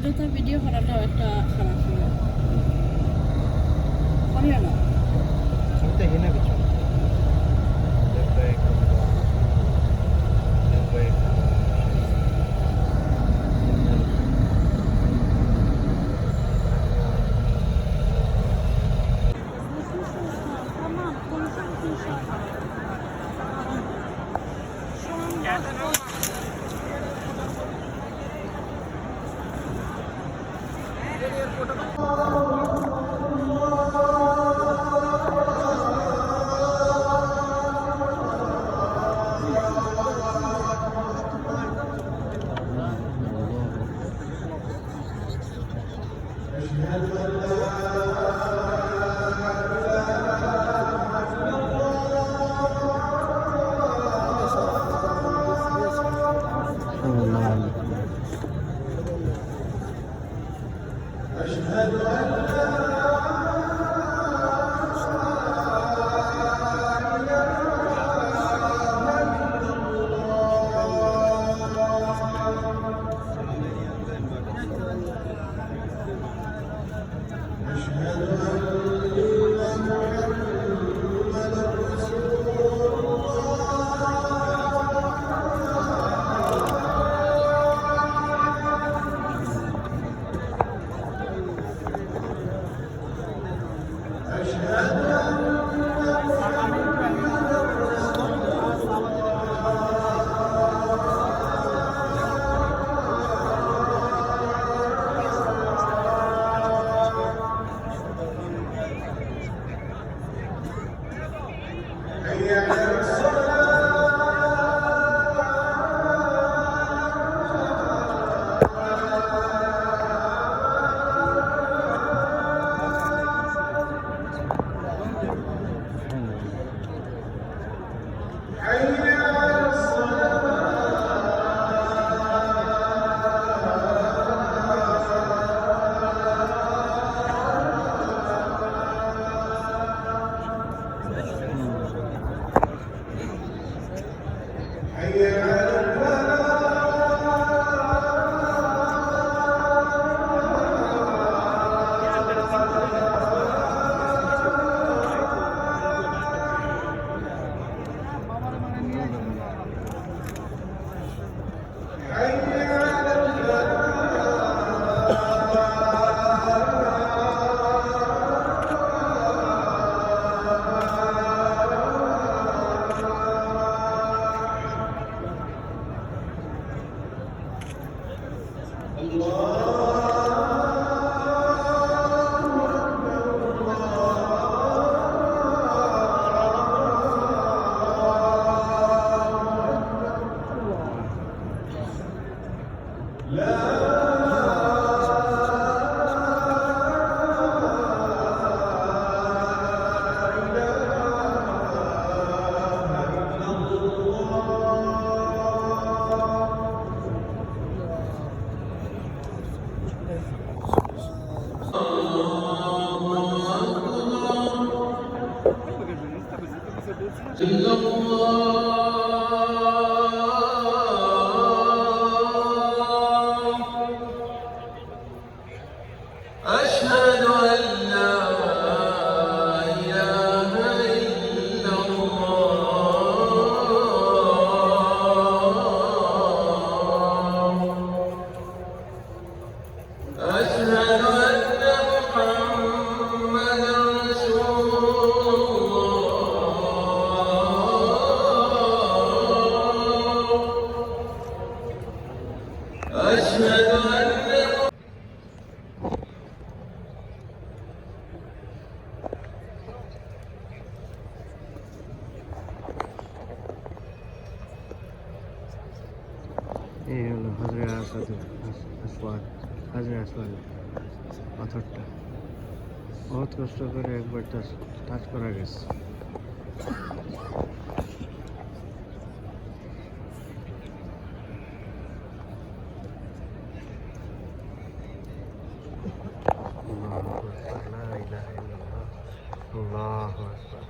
অযথা ভিডিও করাটাও একটা খারাপ সময় করিও না। আমি তো হিনা কিছু এই হলো হাজরা আসওয়াদ, হাজরা আসওয়াদ পাথরটা বহুত কষ্ট করে একবার টাচ করা গেছে। আল্লাহু আকবার।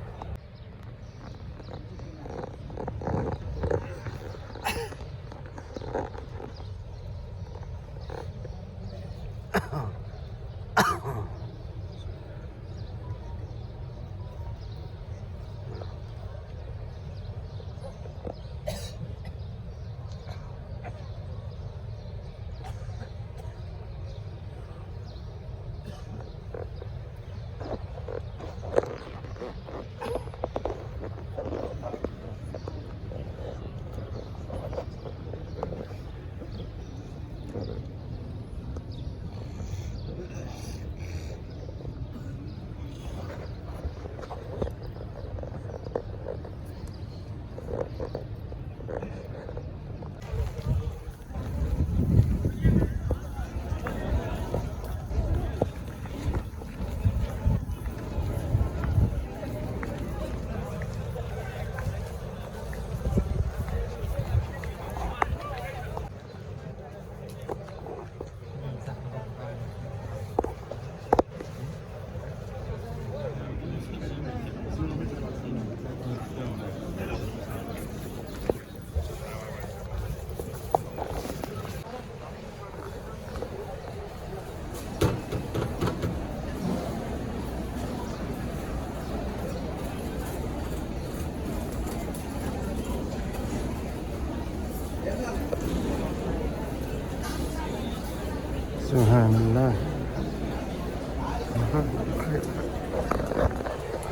Subhanallah.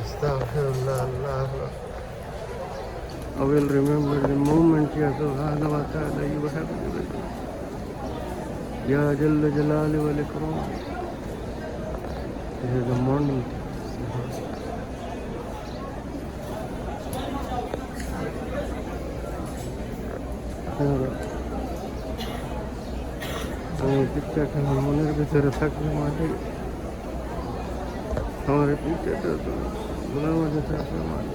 Astaghfirullah. Allah. I will remember the moment Ya Subhanahu wa ta'ala you have given me. Ya Jalla Jalali wal Ikram. This is the morning. পিকচারটা আমার মনের ভিতরে থাকলে মাঠে আমার এই পিকচারটা তো মনের মধ্যে থাকলে মাঠে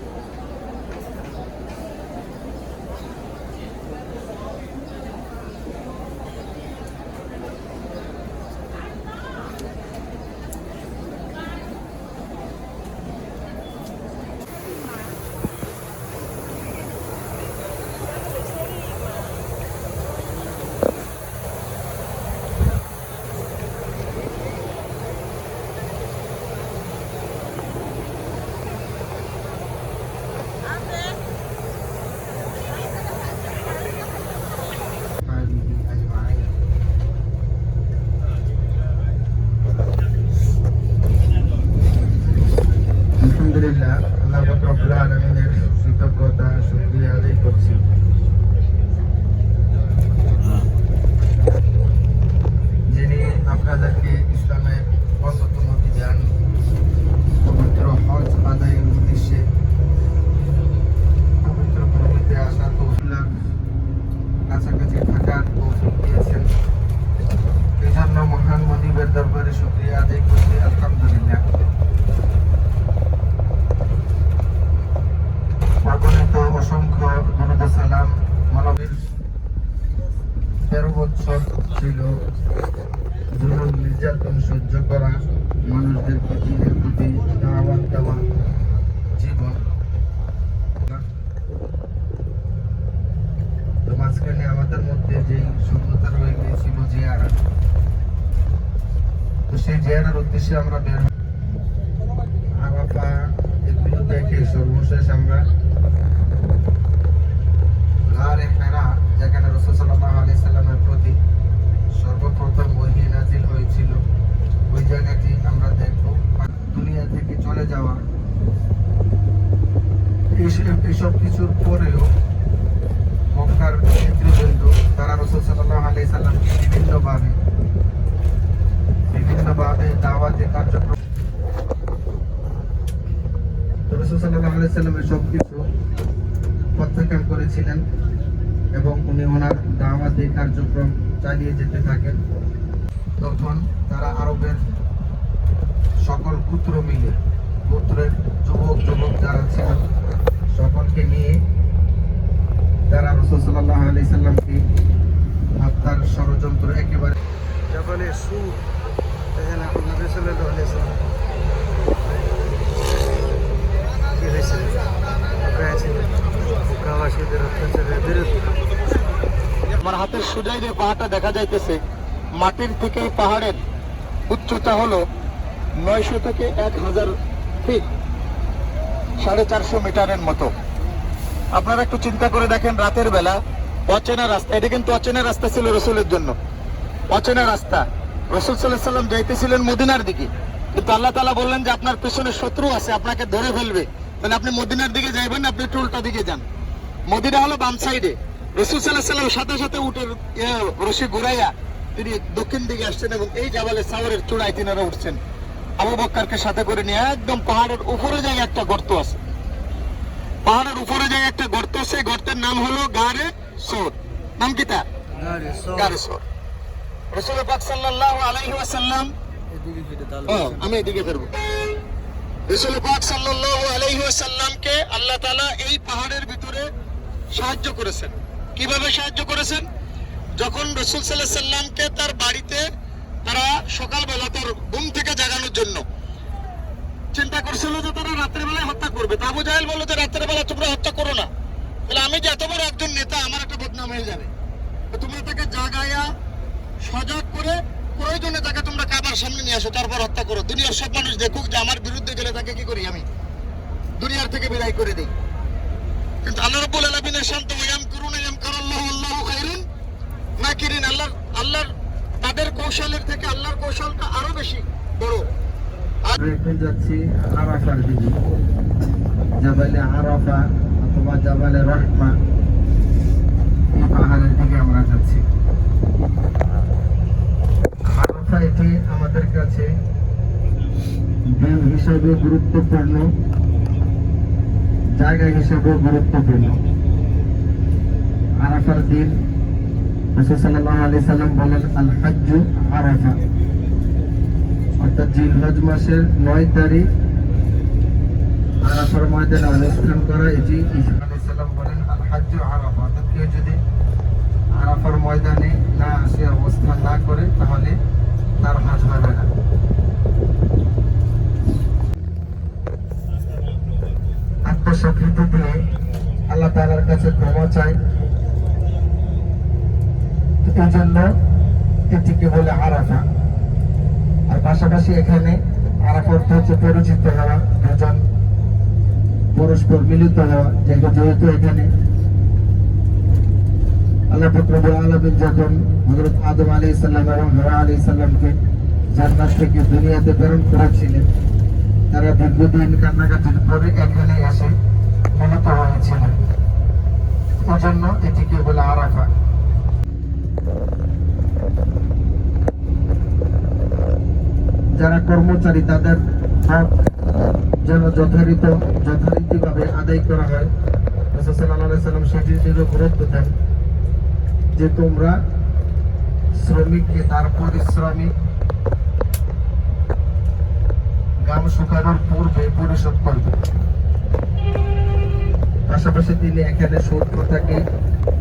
আল্লাহ রাব্বুল আলামিনের কৃতজ্ঞতা শুকরিয়া আদায় করছি যিনি আপনাদেরকে ইসলামের অন্যতম বিধান পবিত্র হজ আদায়ের উদ্দেশ্যে পবিত্র ভূমিতে আসার তৌফিক কাছাকাছি থাকার তৌফিক দিয়েছেন এই জন্য মহান মনিবের দরবারে শুকরিয়া আদায় করছি আলহামদুলিল্লাহ। অসংখ্য দরুদ সালাম মানবীর 13 বছর ছিল জুলুম নির্যাতন সহ্য করা মানুষদের প্রতি দাওয়াত দেওয়া জীবন তো মাঝখানে আমাদের মধ্যে যেই শূন্যতা রয়ে গিয়েছিল জিয়ারা তো সেই জিয়ারার উদ্দেশ্যে আমরা বের আরাফা এগুলো দেখে সর্বশেষ আমরা যেখানে রাসূল সাল্লাল্লাহু আলাইহি সাল্লামের প্রতি সর্বপ্রথম ওহী নাযিল হয়েছিল ওই জায়গাটি আমরা দেখব। দুনিয়া থেকে চলে যাওয়া এইসব কিছুর পরেও মক্কার নেতৃবৃন্দ তারা রাসূল সাল্লাল্লাহু আলাইহি সাল্লামকে বিভিন্নভাবে দাওয়াতে কার্যক্রম রাসূল সাল্লাল্লাহু আলাইহি সাল্লামের সব কিছু প্রত্যাখ্যান করেছিলেন এবং উনি ওনার দাওয়াতি কার্যক্রম চালিয়ে যেতে থাকেন। তখন তারা আরবের সকল গোত্রের যুবক যারা ছিলেন সকলকে নিয়ে তারা রাসূল সাল্লাল্লাহু আলাইহি সাল্লামকে হত্যার ষড়যন্ত্র একেবারে যখন সুর তখন নবী সাল্লাল্লাহু আলাইহি সাল্লাম কি হয়েছিল আমার হাতের সোজাই যে পাহাড়টা দেখা যাইতেছে মাটির থেকে এই পাহাড়ের উচ্চতা হলো 900 থেকে 1000 ফিট, 450 মিটারের মতো। আপনারা একটু চিন্তা করে দেখেন, রাতের বেলা অচেনা রাস্তা, এটা কিন্তু অচেনা রাস্তা ছিল রসুলের জন্য, অচেনা রাস্তা। রসুল সাল্লাল্লাহু আলাইহি সাল্লাম যাইতেছিলেন মদিনার দিকে, কিন্তু আল্লাহ তাআলা বললেন যে আপনার পেছনে শত্রু আছে, আপনাকে ধরে ফেলবে, মানে আপনি মদিনার দিকে যাইবেন, আপনি একটু উল্টা দিকে যান। মদিনা হলো বাম সাইডে। রসুল সাল্লাল্লাহু আলাইহি সাল্লাম সাথে সাথে উটের রশি ঘুরাইয়া তিনি দক্ষিণ দিকে আসছেন এবং এই জাবালে সাওয়ারের চূড়ায় তিনারা উঠছেন। আবু বকরকে সাথে করে নিয়ে একদম পাহাড়ের উপরে যায় একটা গর্ত আছে, পাহাড়ের উপরে যায় একটা গর্ত আছে, গর্তের নাম হলো গারে সোর। নাম কি তার? গারে সোর। রাসূল পাক সাল্লাল্লাহু আলাইহি ওয়াসাল্লাম, আমি এদিকে ফিরবো। রাসূল পাক সাল্লাল্লাহু আলাইহি ওয়াসাল্লামকে আল্লাহ তাআলা এই পাহাড়ের ভিতরে সাহায্য করেছেন। কিভাবে সাহায্য করেছেন? যখন রাসূল সাল্লাল্লাহু আলাইহি সাল্লামকে তার বাড়িতে তারা সকালবেলা তার ঘুম থেকে জাগানোর জন্য চিন্তা করছিল যে তারা রাতের বেলায় হত্যা করবে। আবু জাহেল বলল যে রাতের বেলা তোমরা হত্যা করো না, তাহলে আমি যে এত বড় একজন নেতা, আমার একটা বদনাম হয়ে যাবে। তোমরা তাকে জাগাইয়া সজাগ করে প্রয়োজনে তাকে তোমরা কাবার সামনে নিয়ে আসো, তারপর হত্যা করো। দুনিয়ার সব মানুষ দেখুক যে আমার বিরুদ্ধে গেলে তাকে কি করি, আমি দুনিয়ার থেকে বিদায় করে দিই। কিন্তু আল্লাহ রাব্বুল আলামিনের শান্ত ইয়ামকুরুনা ইয়ামকুরুল্লাহু আল্লাহু খায়রুন মাকিরিন। আল্লাহর তাদের কৌশলের থেকে আল্লাহর কৌশলটা আরো বেশি বড়। এখন যাচ্ছি আরাফার দিকে, জাবালে আরাফা অথবা জাবালে রহমা, এই পাহাড়ের দিকে আমরা যাচ্ছি। আরাফা এটি আমাদের কাছে দিন হিসাবে গুরুত্বপূর্ণ, জায়গা হিসাবে গুরুত্বপূর্ণ। আরাফার দিন রাসূল সাল্লাল্লাহু আলাইহি সাল্লাম বলেন, আল হাজ্জু আরাফা, অর্থাৎ জিলহজ মাসের 9 তারিখ আরাফার ময়দানে অবস্থান করা। এটি ঈসা আলাইহিস সালাম বলেন, আল হাজ্জু আরাফা, অর্থাৎ কেউ যদি আরাফার ময়দানে না আসে, অবস্থান না করে, তাহলে তার হজ হবে না। আত্মস্বীকৃতি দিয়ে আল্লাহ তাআলার কাছে ক্ষমা চাই, এই জন্য এটিকে বলে আরাফা। আর পাশাপাশি এখানে আরাফা অর্থ হচ্ছে পরিচিত হওয়া, দুজন পরস্পর মিলিত হওয়া। যেহেতু এখানে আল্লাহ পাক রব্বুল আলামিন যখন হযরত আদম আলাইহিস সালাম এবং হাওয়া আলাইহিস সালামকে জান্নাত থেকে দুনিয়াতে প্রেরণ করেছিলেন, তারা দীর্ঘদিন কান্নাকাটির পরে এখানে এসে মিলিত হয়েছিলেন। এই জন্য এটিকে বলে আরাফা। যারা কর্মচারী তাদের হক যেন যথারীতিভাবে আদায় করা হয়। রাসূল সাল্লাল্লাহু আলাইহি সাল্লাম সেটির গুরুত্ব দেন যে তোমরা শ্রমিককে তার পারিশ্রমিক ঘাম শুকানোর পূর্বে পরিশোধ করবে। পাশাপাশি তিনি এখানে সুদ প্রথাকে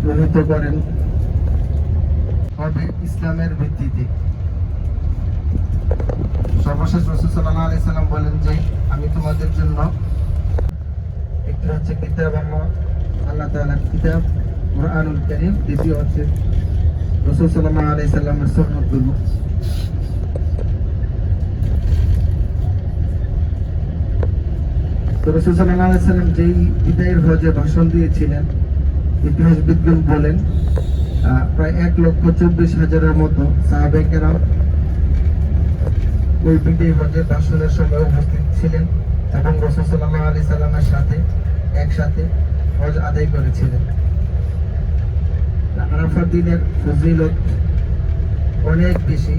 প্রণীত করেন হবে ইসলামের ভিত্তিতে। সর্বশেষ রাসূল সাল্লাল্লাহু আলাইহি সাল্লাম বলেন যে আমি তোমাদের জন্য, একটি হচ্ছে কিতাব আল্লাহ তাআলার কিতাব কুরআনুল কারীম, দ্বিতীয় হচ্ছে রাসূল সাল্লাল্লাহু আলাইহি সাল্লামের সুন্নাতগুলো। তো রাসূল সাল্লাল্লাহু আলাইহি সাল্লাম যেই বিদায়ের হজে ভাষণ দিয়েছিলেন, ইতিহাসবিদগণ বলেন প্রায় 1,24,000-এর মতো সাহাবায়ে কেরাম ওই বিদায় হজের ভাষণের সময় উপস্থিত ছিলেন এবং রাসূল সাল্লাল্লাহু আলাইহি সাল্লামের সাথে একসাথে হজ আদায় করেছিলেন। আরাফার দিনের ফজিলত অনেক বেশি।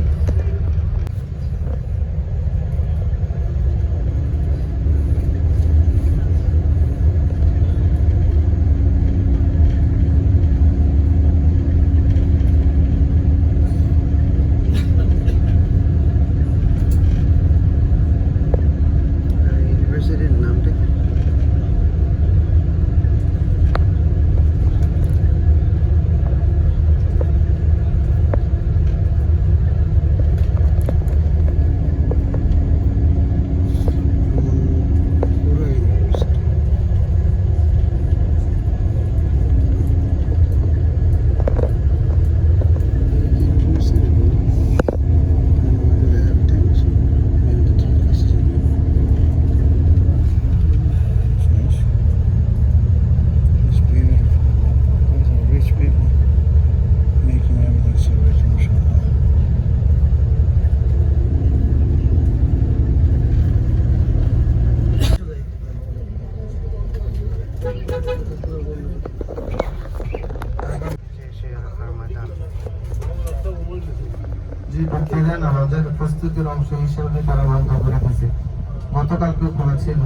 নামাজের প্রস্তুতির অংশ হিসেবে তারা বন্ধ করে দিয়েছে। গতকালকে খোলা ছিল।